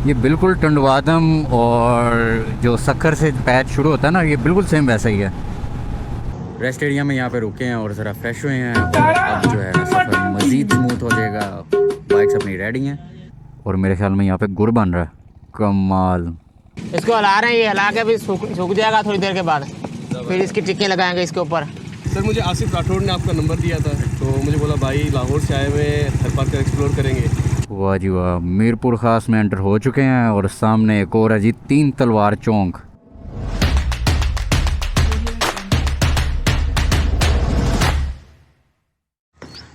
ये बिल्कुल टंडवादम और जो सक्खर से पैच शुरू होता है ना, ये बिल्कुल सेम वैसा ही है। रेस्ट एरिया में यहाँ पे रुके हैं और ज़रा फ्रेश हुए हैं। अब जो है सफ़र मज़ीद स्मूथ हो जाएगा। बाइक्स अपनी रेडी हैं और मेरे ख्याल में यहाँ पे गुड़ बन रहा है। कमाल। इसको हिला रहे हैं, ये हिला के भी सूख जाएगा थोड़ी देर के बाद, फिर इसकी टिक्की लगाएंगे इसके ऊपर। सर मुझे आसिफ राठौड़ ने आपका नंबर दिया था, तो मुझे बोला भाई लाहौर से आए हुए हर पार्क एक्सप्लोर करेंगे। वाह जी वाह, मीरपुर ख़ास में एंटर हो चुके हैं और सामने एक और है जी, 3 तलवार चौक।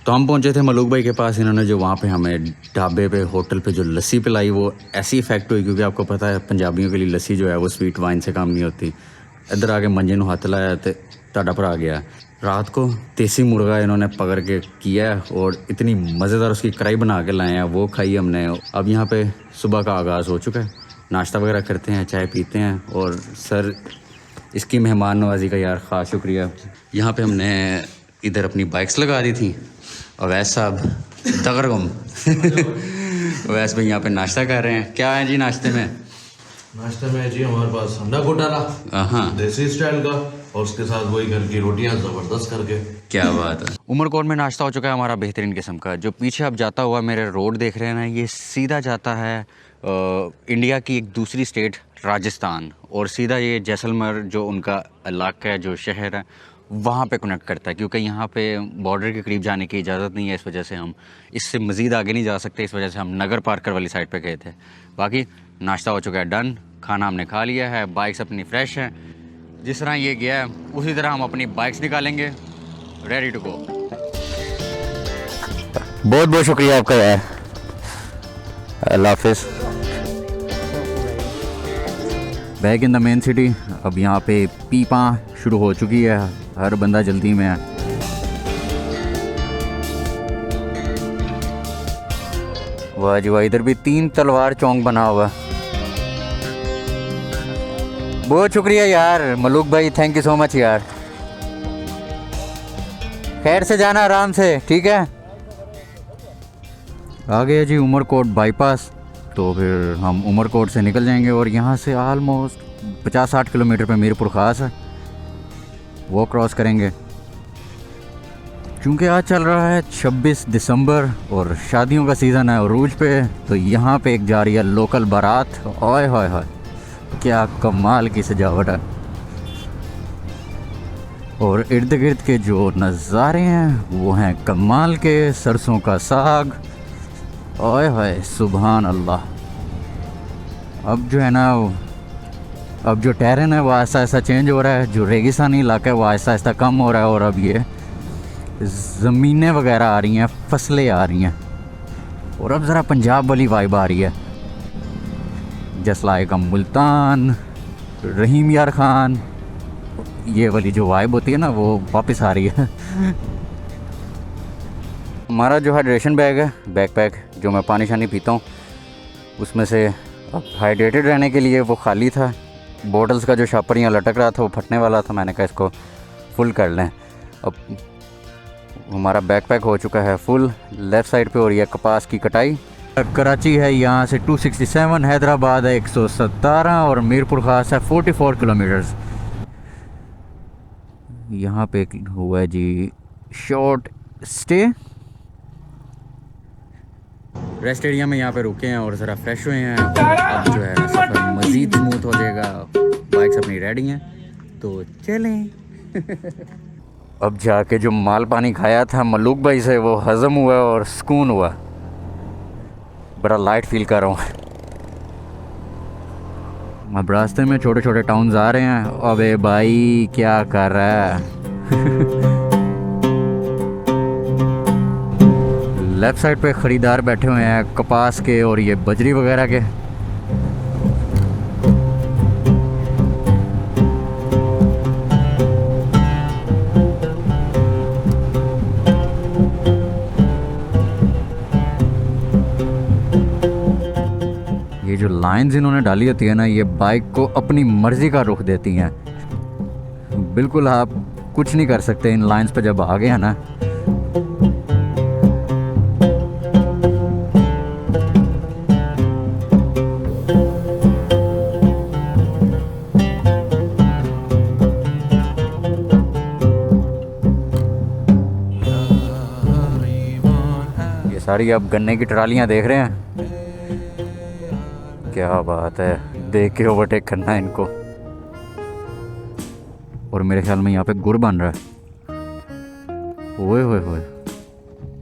तो हम पहुंचे थे मलूक भाई के पास। इन्होंने जो वहाँ पे हमें ढाबे पे होटल पे जो लस्सी पिलाई, वो ऐसी इफेक्ट हुई, क्योंकि आपको पता है पंजाबियों के लिए लस्सी जो है वो स्वीट वाइन से काम नहीं होती। इधर आके मंजे ਨੂੰ हथ लाया तो टाडा भरा गया। रात को देसी मुर्गा इन्होंने पकड़ के किया और इतनी मज़ेदार उसकी कढ़ाई बना के लाए हैं, वो खाई हमने। अब यहाँ पे सुबह का आगाज़ हो चुका है, नाश्ता वगैरह करते हैं, चाय पीते हैं। और सर इसकी मेहमान नवाजी का यार ख़ास शुक्रिया। यहाँ पे हमने इधर अपनी बाइक्स लगा दी थी। अवैस साहब दगरगम अवैस भाई यहाँ पे नाश्ता कर रहे हैं। क्या है जी नाश्ते में? नाश्ते में जी हमारे पास अंडा घोटाला, हाँ देसी स्टाइल का, और उसके साथ वही घर की रोटियां ज़बरदस्त करके। क्या बात है। उमरकोट में नाश्ता हो चुका है हमारा बेहतरीन किस्म का। जो पीछे आप जाता हुआ मेरे रोड देख रहे हैं ना, ये सीधा जाता है इंडिया की एक दूसरी स्टेट राजस्थान, और सीधा ये जैसलमेर जो उनका इलाका है, जो शहर है, वहाँ पे कनेक्ट करता है। क्योंकि यहाँ पे बॉर्डर के करीब जाने की इजाज़त नहीं है, इस वजह से हम इससे मज़ीद आगे नहीं जा सकते। इस वजह से हम नगर पार्कर वाली साइड पे गए थे। बाकी नाश्ता हो चुका है डन, खाना हमने खा लिया है, बाइक्स अपनी फ्रेश हैं। जिस तरह ये गया है उसी तरह हम अपनी बाइक्स निकालेंगे, रेडी टू गो। बहुत बहुत शुक्रिया आपका यार, अल्लाह हाफिज़। Back in the main city. अब यहाँ पे पीपा शुरू हो चुकी है, हर बंदा जल्दी में है। वाह जी वाह, इधर भी 3 तलवार चौक बना हुआ है। बहुत शुक्रिया यार मलूक भाई, थैंक यू सो मच यार। खैर से जाना, आराम से, ठीक है। आ गया जी उमरकोट बाईपास, तो फिर हम उमरकोट से निकल जाएंगे और यहाँ से आलमोस्ट 50-60 किलोमीटर पे मीरपुर ख़ास है, वो क्रॉस करेंगे। क्योंकि आज चल रहा है 26 दिसंबर और शादियों का सीज़न है उरूज पे, तो यहाँ पे एक जा रही है लोकल बारात। ओए होए होए, क्या कमाल की सजावट है। और इर्द गिर्द के जो नज़ारे हैं वो हैं कमाल के। सरसों का साग, ओए होए सुभान अल्लाह। अब जो है ना, अब जो टेरेन है वो ऐसा ऐसा चेंज हो रहा है, जो रेगिस्तानी इलाका है वो ऐसा ऐसा कम हो रहा है, और अब ये ज़मीनें वगैरह आ रही हैं, फसलें आ रही हैं, और अब ज़रा पंजाब वाली वाइब आ रही है। जस्ट लाइक मुल्तान, रहीम यार खान, ये वाली जो वाइब होती है ना वो वापस आ रही है। हमारा जो हाइड्रेशन बैग है, बैकपैक, जो मैं पानी शानी पीता हूँ, उसमें से अब हाइड्रेटेड रहने के लिए वो खाली था। बॉटल्स का जो शापर यहाँ लटक रहा था वो फटने वाला था, मैंने कहा इसको फुल कर लें। अब हमारा बैकपैक हो चुका है फुल। लेफ़्ट साइड पे हो रही है कपास की कटाई। कराची है यहाँ से 267, हैदराबाद है 117 और मीरपुर ख़ास है 44 किलोमीटर्स। यहाँ पे हुआ है जी शॉर्ट स्टे। रेस्ट एरिया में यहाँ पे रुके हैं और ज़रा फ्रेश हुए हैं। अब जो है सफ़र मज़ीद स्मूथ हो जाएगा। बाइक्स अपनी रेडी हैं, तो चलें। अब जाके जो माल पानी खाया था मलूक भाई से, वो हज़म हुआ और सुकून हुआ। बड़ा लाइट फील कर रहा हूँ। अब रास्ते में छोटे छोटे टाउन्स आ रहे हैं। अबे भाई क्या कर रहा है? लेफ़्ट साइड पे ख़रीदार बैठे हुए हैं कपास के और ये बजरी वगैरह के। ये जो लाइंस इन्होंने डाली होती है ना, ये बाइक को अपनी मर्ज़ी का रुख देती हैं। बिल्कुल आप कुछ नहीं कर सकते इन लाइंस पे जब आ गए हैं ना। ये सारी आप गन्ने की ट्रालियां देख रहे हैं, क्या बात है, देख के ओवरटेक करना है इनको। और मेरे ख्याल में यहाँ पे गुड़ बन रहा है, ओए होए होए,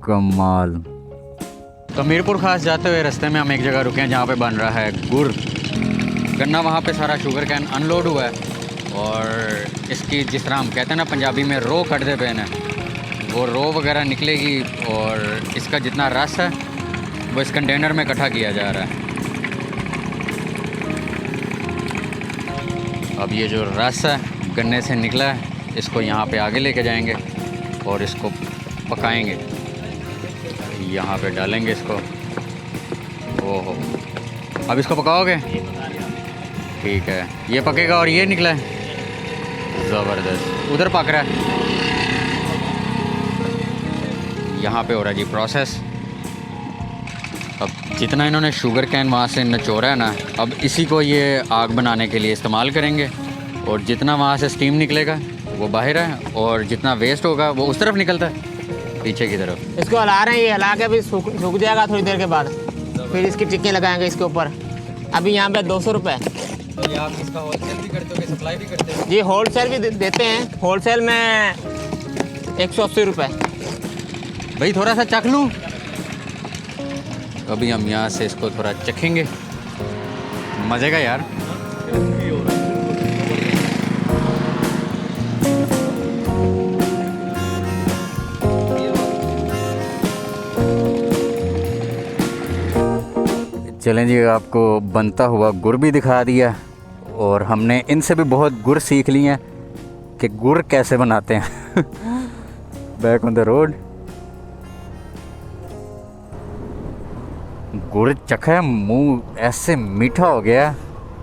कमाल। तो मीरपुर खास जाते हुए रास्ते में हम एक जगह रुके हैं जहाँ पे बन रहा है गुड़। गन्ना वहाँ पे सारा शुगर कैन अनलोड हुआ है और इसकी जिस तरह हम कहते हैं ना पंजाबी में रो कटते पे ना, वो रो वगैरह निकलेगी और इसका जितना रस है वो इस कंटेनर में इकट्ठा किया जा रहा है। अब ये जो रस है गन्ने से निकला है इसको यहाँ पे आगे लेके जाएंगे और इसको पकाएंगे, यहाँ पे डालेंगे इसको। ओहो, अब इसको पकाओगे? ठीक है, ये पकेगा और ये निकला है, ज़बरदस्त। उधर पक रहा है, यहाँ पे हो रहा है जी प्रोसेस। अब जितना इन्होंने शुगर कैन वहाँ से निचोड़ा है ना, अब इसी को ये आग बनाने के लिए इस्तेमाल करेंगे और जितना वहाँ से स्टीम निकलेगा वो बाहर है और जितना वेस्ट होगा वो उस तरफ निकलता है पीछे की तरफ। इसको हिला रहे हैं, ये हिला के अभी सूख जाएगा थोड़ी देर के बाद, फिर इसकी टिक्की लगाएंगे इसके ऊपर। अभी यहाँ पे 200 रुपये। आप इसका होलसेल भी करते हो, सप्लाई भी करते हो? जी होलसेल भी देते हैं, होलसेल में 180 रुपये। भाई थोड़ा सा चख लूँ? अभी हम यहाँ से इसको थोड़ा चखेंगे, मज़े का यार। चलें जी, आपको बनता हुआ गुड़ भी दिखा दिया और हमने इनसे भी बहुत गुड़ सीख लिए हैं कि गुड़ कैसे बनाते हैं। Back on the road. गुड़ चखा है, मुंह ऐसे मीठा हो गया,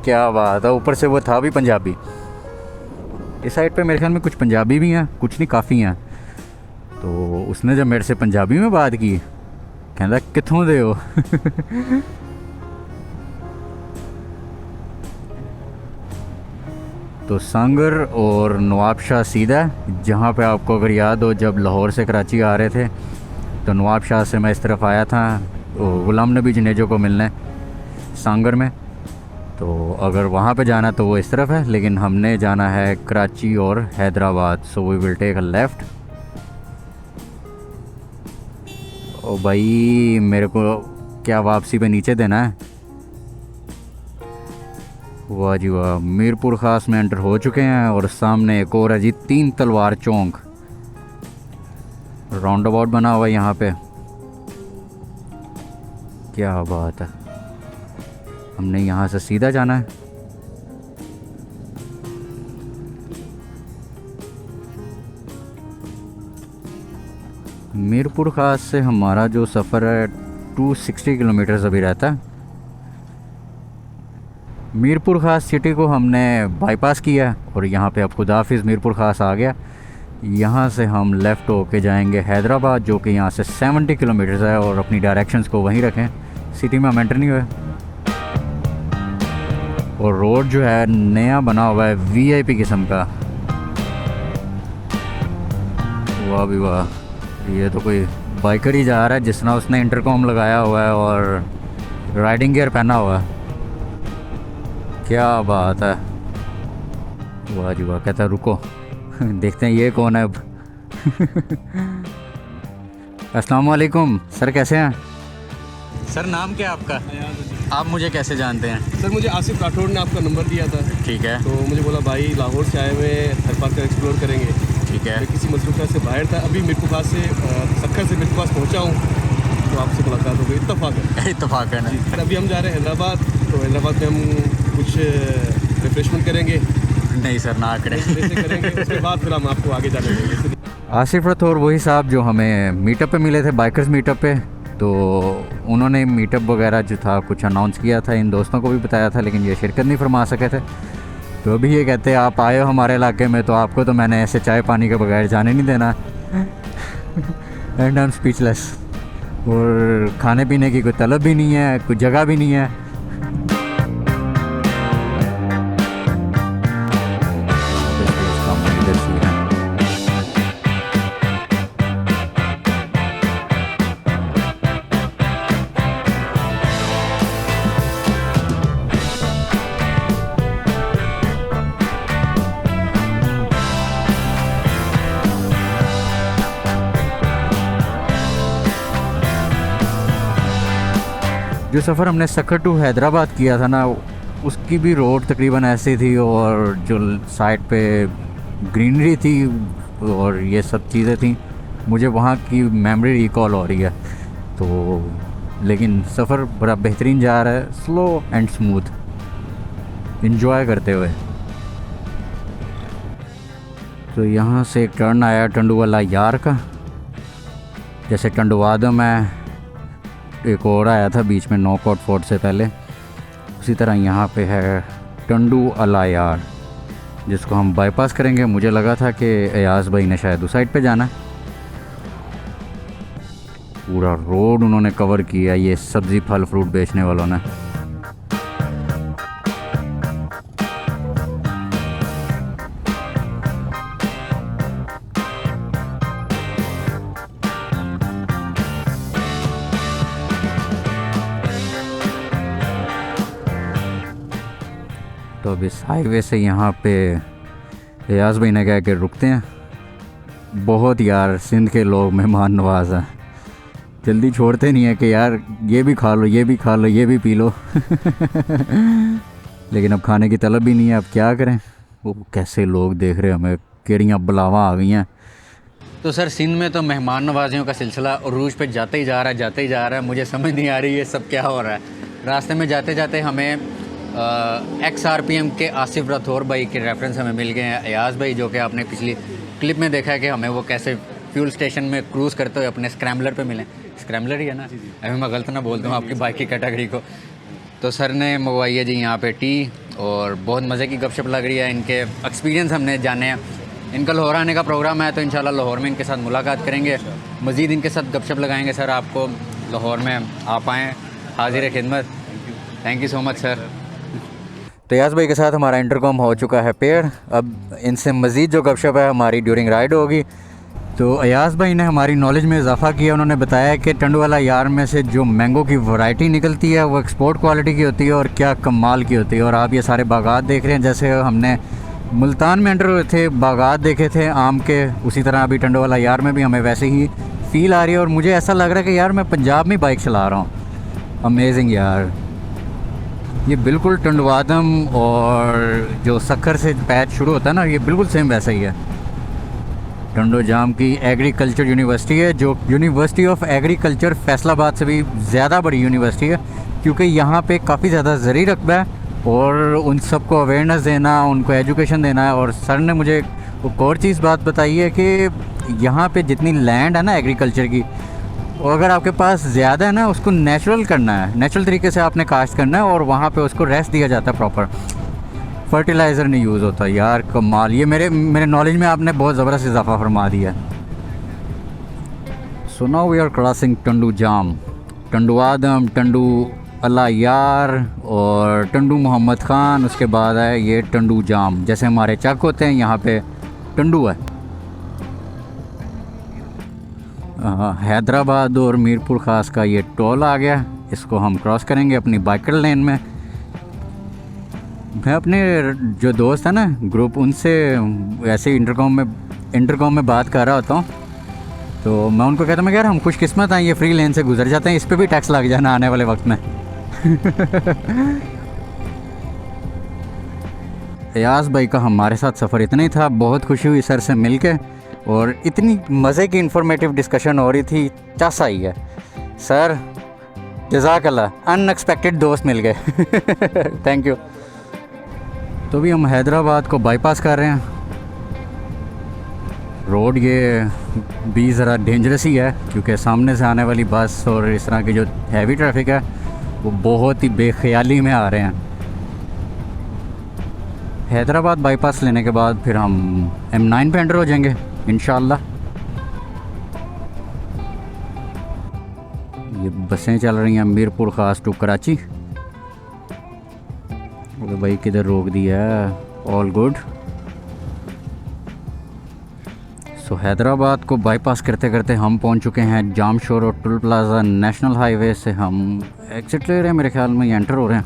क्या बात है। ऊपर से वो था भी पंजाबी। इस साइड पे मेरे ख्याल में कुछ पंजाबी भी हैं, कुछ नहीं काफ़ी हैं। तो उसने जब मेरे से पंजाबी में बात की, कहता कित्थों दे हो। तो सांगर और नवाबशाह सीधा, जहाँ पे आपको अगर याद हो जब लाहौर से कराची आ रहे थे तो नवाबशाह से मैं इस तरफ आया था गुलाम नबी जनेजो को मिलने सांगर में। तो अगर वहाँ पे जाना तो वो इस तरफ है, लेकिन हमने जाना है कराची और Hyderabad. So we will take a left. ओ भाई, मेरे को क्या वापसी पे नीचे देना है? वाह जी वाह, मीरपुर खास में एंटर हो चुके हैं और सामने एक और है जी, 3 तलवार चौक। राउंड अबाउट बना हुआ है यहाँ पे, क्या बात है। हमने यहाँ से सीधा जाना है। मीरपुर खास से हमारा जो सफ़र है 260 किलोमीटर अभी रहता है। मीरपुर खास सिटी को हमने बाईपास किया और यहाँ पे अब खुदाफिज़ मीरपुर खास आ गया। यहाँ से हम लेफ़्ट होके जाएंगे हैदराबाद, जो कि यहाँ से 70 किलोमीटर है, और अपनी डायरेक्शंस को वहीं रखें। सिटी में हम एंटर नहीं हुए और रोड जो है नया बना हुआ है, VIP किस्म का। वाह भी वाह, ये तो कोई बाइकर ही जा रहा है जिस तरह उसने इंटरकॉम लगाया हुआ है और राइडिंग गियर पहना हुआ है, क्या बात है। वाह जी वाह। कहता है रुको, देखते हैं ये कौन है अब। अस्सलाम वालेकुम सर, कैसे हैं सर? नाम क्या है आपका? आप मुझे कैसे जानते हैं? सर मुझे आसिफ राठौड़ ने आपका नंबर दिया था। ठीक है। तो मुझे बोला भाई लाहौर से आए हुए हर पार्क का एक्सप्लोर करेंगे। ठीक है। मैं किसी मसरूफियत से बाहर था, अभी मीरपुर खास से सक्खर से मीरपुर खास पहुँचा हूँ, तो आपसे मुलाकात हो गई। इत्तफाक है। इत्तफाक है ना। सर अभी हम जा रहे हैं हैदराबाद, तो हैदराबाद में हम कुछ रिफ्रेशमेंट करेंगे। नहीं सर, ना करें। करेंगे, उसके बाद फिर हम आपको आगे जाने देंगे। आसिफ राठौर वही साहब जो हमें मीटअप पे मिले थे, बाइकर्स मीटअप पे। तो उन्होंने मीटअप वगैरह जो था कुछ अनाउंस किया था, इन दोस्तों को भी बताया था, लेकिन ये शिरकत नहीं फरमा सके थे। तो अभी ये कहते हैं आप आए हो हमारे इलाके में, तो आपको तो मैंने ऐसे चाय पानी के बगैर जाने नहीं देना। And I am speechless. और खाने पीने की कोई तलब भी नहीं है, कोई जगह भी नहीं है। जो सफ़र हमने सक्खर टू हैदराबाद किया था ना, उसकी भी रोड तकरीबन ऐसी थी और जो साइड पे ग्रीनरी थी और ये सब चीज़ें थी। मुझे वहाँ की मेमोरी रिकॉल हो रही है। तो लेकिन सफ़र बड़ा बेहतरीन जा रहा है, स्लो एंड स्मूथ, इन्जॉय करते हुए। तो यहाँ से एक टर्न आया टंडुवाला यार का, जैसे टंडुवादम है, एक और आया था बीच में नॉकआउट फोर्ट से पहले, उसी तरह यहाँ पे है टंडुवाला यार, जिसको हम बाईपास करेंगे। मुझे लगा था कि अयाज भाई ने शायद उस साइड पे जाना। पूरा रोड उन्होंने कवर किया, ये सब्ज़ी फल फ्रूट बेचने वालों ने। तो अब इस हाईवे से यहाँ पे अयाज भाई ने कहा कि रुकते हैं। बहुत यार सिंध के लोग मेहमान नवाज हैं, जल्दी छोड़ते नहीं है कि यार ये भी खा लो, ये भी खा लो, ये भी पी लो। लेकिन अब खाने की तलब भी नहीं है, अब क्या करें। वो कैसे लोग देख रहे हैं हमें, केरियाँ बुलावा आ गई हैं। तो सर सिंध में तो मेहमान नवाजियों का सिलसिला उरूज पे जाते ही जा रहा है, जाते ही जा रहा है। मुझे समझ नहीं आ रही ये सब क्या हो रहा है। रास्ते में जाते जाते हमें XRPM के आसिफ राठौर भाई के रेफरेंस हमें मिल गए हैं। अयाज भाई जो कि आपने पिछली क्लिप में देखा है कि हमें वो कैसे फ्यूल स्टेशन में क्रूज़ करते हुए अपने स्क्रैम्बलर पे मिले। स्क्रैम्बलर ही है ना, अभी मैं गलत ना बोल दूँ आपकी बाइक की कैटेगरी को। तो सर ने मंगवाई है जी यहाँ पे टी, और बहुत मज़े की गपशप लग रही है। इनके एक्सपीरियंस हमने जाने हैं। इनका लाहौर आने का प्रोग्राम है, तो इंशाल्लाह लाहौर में इनके साथ मुलाकात करेंगे, मज़ीद इनके साथ गपशप लगाएंगे। सर आपको लाहौर में आप आएँ, हाजिर खिदमत। Thank you so much sir. तो याज भाई के साथ हमारा इंटरकॉम हो चुका है पेड़। अब इनसे मज़ीद जो गपशप है हमारी ड्यूरिंग राइड होगी। तो अयाज भाई ने हमारी नॉलेज में इजाफा किया। उन्होंने बताया कि टंडुवाला यार में से जो मैंगो की वैरायटी निकलती है वो एक्सपोर्ट क्वालिटी की होती है और क्या कमाल की होती है। और आप ये सारे बागात देख रहे हैं, जैसे हमने मुल्तान में एंटर हुए थे, बागात देखे थे आम के, उसी तरह अभी टंडुवाला यार में भी हमें वैसे ही फ़ील आ रही है। और मुझे ऐसा लग रहा है कि यार मैं पंजाब में बाइक चला रहा हूँ। अमेजिंग यार, ये बिल्कुल टंडवादम और जो सक्खर से पैच शुरू होता है ना, ये बिल्कुल सेम वैसा ही है। टंडो जाम की एग्रीकल्चर यूनिवर्सिटी है, जो यूनिवर्सिटी ऑफ एग्रीकल्चर फैसलाबाद से भी ज़्यादा बड़ी यूनिवर्सिटी है, क्योंकि यहाँ पे काफ़ी ज़्यादा ज़रूरी रकबा है और उन सबको अवेयरनेस देना, उनको एजुकेशन देना है। और सर ने मुझे एक और चीज़ बात बताई है कि यहाँ पे जितनी लैंड है ना एग्रीकल्चर की, और अगर आपके पास ज़्यादा है ना, उसको नेचुरल करना है, नेचुरल तरीके से आपने काश्त करना है और वहाँ पे उसको रेस्ट दिया जाता है प्रॉपर, फर्टिलाइज़र नहीं यूज़ होता। यार कमाल, ये मेरे नॉलेज में आपने बहुत ज़बरदस्त इजाफा फरमा दिया है। So now we are crossing Tando Jam, टंडुवादम, टंडुवाला यार और टंडू मोहम्मद ख़ान। उसके बाद है ये टंडू जाम। जैसे हमारे चक होते हैं, यहाँ पे टंडू है। हैदराबाद और मीरपुर ख़ास का ये टोल आ गया, इसको हम क्रॉस करेंगे अपनी बाइकर लेन में। मैं अपने जो दोस्त है ना ग्रुप, उनसे ऐसे इंटरकॉम में बात कर रहा होता हूँ, तो मैं उनको कहता हूँ यार हम खुशकिस्मत हैं, ये फ्री लेन से गुजर जाते हैं, इस पर भी टैक्स लग जाना आने वाले वक्त में। अयाज भाई का हमारे साथ सफ़र इतना ही था। बहुत खुशी हुई सर से मिल के, और इतनी मज़े की इन्फॉर्मेटिव डिस्कशन हो रही थी, चास आई है। सर जज़ाकल्लाह, अनएक्सपेक्टेड दोस्त मिल गए। Thank you. तो भी हम हैदराबाद को बाईपास कर रहे हैं। रोड ये भी ज़रा डेंजरस ही है, क्योंकि सामने से आने वाली बस और इस तरह की जो हैवी ट्रैफिक है वो बहुत ही बेख्याली में आ रहे हैं। हैदराबाद बाईपास लेने के बाद फिर हम M9 पे एंटर हो जाएंगे इंशाल्लाह। ये बसें चल रही हैं मीरपुर ख़ास टू कराची। तो भाई किधर रोक दिया है, ऑल गुड। सो हैदराबाद को बाईपास करते करते हम पहुंच चुके हैं जामशोर और टोल प्लाज़ा नेशनल हाईवे से। हम एग्ज़िट ले रहे हैं, मेरे ख्याल में ये एंटर हो रहे हैं।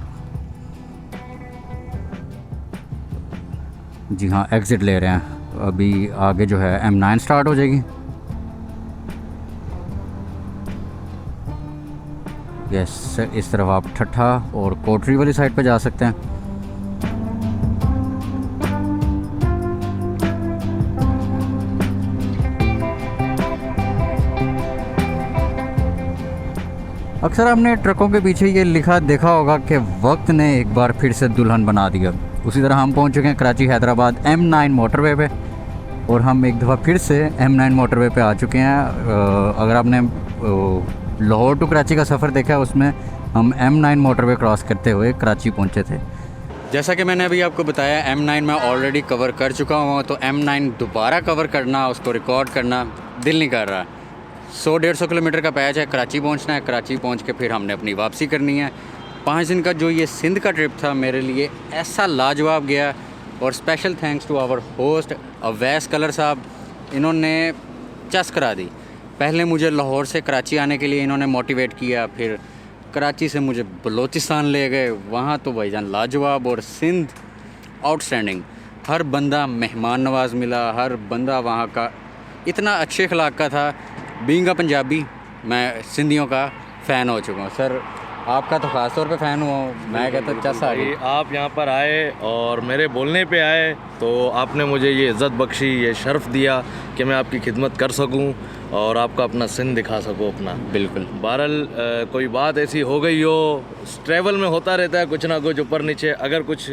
जी हाँ, एग्ज़िट ले रहे हैं। अभी आगे जो है M9 स्टार्ट हो जाएगी। यस, इस तरफ आप ठट्ठा और कोटरी वाली साइड पे जा सकते हैं। अक्सर आपने ट्रकों के पीछे ये लिखा देखा होगा कि वक्त ने एक बार फिर से दुल्हन बना दिया। उसी तरह हम पहुंच चुके हैं कराची हैदराबाद M9 मोटरवे पे, और हम एक दफ़ा फिर से M9 मोटरवे पे आ चुके हैं। अगर आपने लाहौर टू कराची का सफ़र देखा है, उसमें हम M9 मोटरवे क्रॉस करते हुए कराची पहुंचे थे। जैसा कि मैंने अभी आपको बताया, M9 मैं ऑलरेडी कवर कर चुका हूँ, तो M9 दोबारा कवर करना, उसको रिकॉर्ड करना दिल नहीं कर रहा। 100-150 किलोमीटर का पैच है, कराची पहुंचना है। कराची पहुंच के फिर हमने अपनी वापसी करनी है। 5 दिन का जो ये सिंध का ट्रिप था, मेरे लिए ऐसा लाजवाब गया। और special thanks to our host Awais कलर साहब, इन्होंने चस करा दी। पहले मुझे लाहौर से कराची आने के लिए इन्होंने मोटिवेट किया, फिर कराची से मुझे बलूचिस्तान ले गए, वहाँ तो भाईजान लाजवाब, और सिंध आउटस्टैंडिंग। हर बंदा मेहमान नवाज मिला, हर बंदा वहाँ का इतना अच्छे अखलाक का था। बीइंग अ पंजाबी, मैं सिंधियों का फ़ैन हो चुका हूँ। सर आपका तो ख़ास तौर पे फ़ैन हुआ हूँ, मैं कहता चस आ गई। आप यहाँ पर आए और मेरे बोलने पे आए, तो आपने मुझे ये इज़्ज़त बख्शी, ये शर्फ़ दिया कि मैं आपकी खिदमत कर सकूँ और आपको अपना सिंध दिखा सकूँ अपना। बिल्कुल। बहरहाल कोई बात ऐसी हो गई हो, ट्रैवल में होता रहता है कुछ ना कुछ ऊपर नीचे, अगर कुछ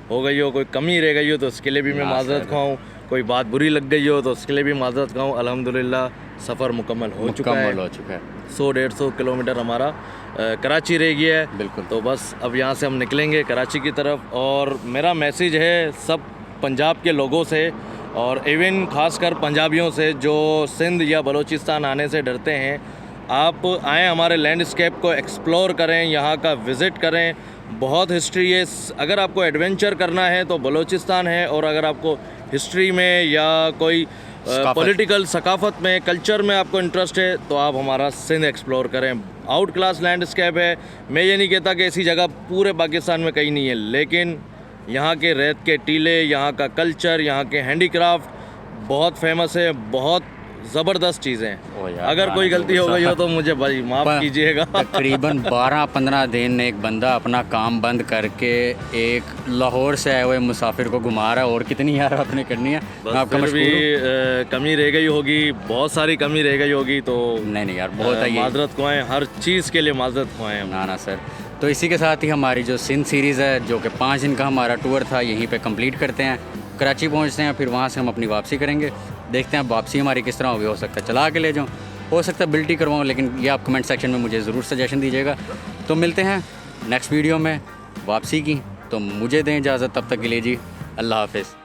हो गई हो, कोई कमी रह गई हो तो उसके लिए भी मैं माज़रत खाऊँ, कोई बात बुरी लग गई हो तो उसके लिए भी माज़रत खाऊँ। अल्हम्दुलिल्लाह सफ़र मुकम्मल हो चुका है। 100-150 किलोमीटर हमारा कराची रह गया है। बिल्कुल। तो बस अब यहाँ से हम निकलेंगे कराची की तरफ। और मेरा मैसेज है सब पंजाब के लोगों से, और इवन ख़ासकर पंजाबियों से जो सिंध या बलूचिस्तान आने से डरते हैं, आप आएँ, हमारे लैंडस्केप को एक्सप्लोर करें, यहाँ का विज़िट करें। बहुत हिस्ट्री है। अगर आपको एडवेंचर करना है तो बलूचिस्तान है, और अगर आपको हिस्ट्री में या कोई पॉलिटिकल सकाफ़त में, कल्चर में आपको इंटरेस्ट है, तो आप हमारा सिंध एक्सप्लोर करें। आउट क्लास लैंडस्केप है। मैं ये नहीं कहता कि ऐसी जगह पूरे पाकिस्तान में कहीं नहीं है, लेकिन यहाँ के रेत के टीले, यहाँ का कल्चर, यहाँ के हैंडीक्राफ्ट बहुत फेमस है, बहुत ज़बरदस्त चीज़ें हैं। अगर कोई गलती हो गई हो तो मुझे भाई माफ़ कीजिएगा। तकरीबन 12-15 दिन एक बंदा अपना काम बंद करके एक लाहौर से आए हुए मुसाफिर को घुमा रहा है, और कितनी यार आपने करनी है। मैं आपका फिर भी कमी रह गई होगी, बहुत सारी कमी रह गई होगी, तो नहीं यार बहुत है, माजरत खुआएं, हर चीज़ के लिए माजरत खुआएं। ना सर। तो इसी के साथ ही हमारी जो सिंध सीरीज़ है, जो कि 5 दिन का हमारा टूर था, यहीं पे कंप्लीट करते हैं। कराची पहुंचते हैं, फिर वहाँ से हम अपनी वापसी करेंगे। देखते हैं वापसी हमारी किस तरह होगी। हो सकता है चला के ले जाऊँ, हो सकता है बिल्टी करवाऊँ, लेकिन ये आप कमेंट सेक्शन में मुझे ज़रूर सजेशन दीजिएगा। तो मिलते हैं नेक्स्ट वीडियो में वापसी की। तो मुझे दें इजाज़त, तब तक के लिए जी अल्लाह हाफ़िज़।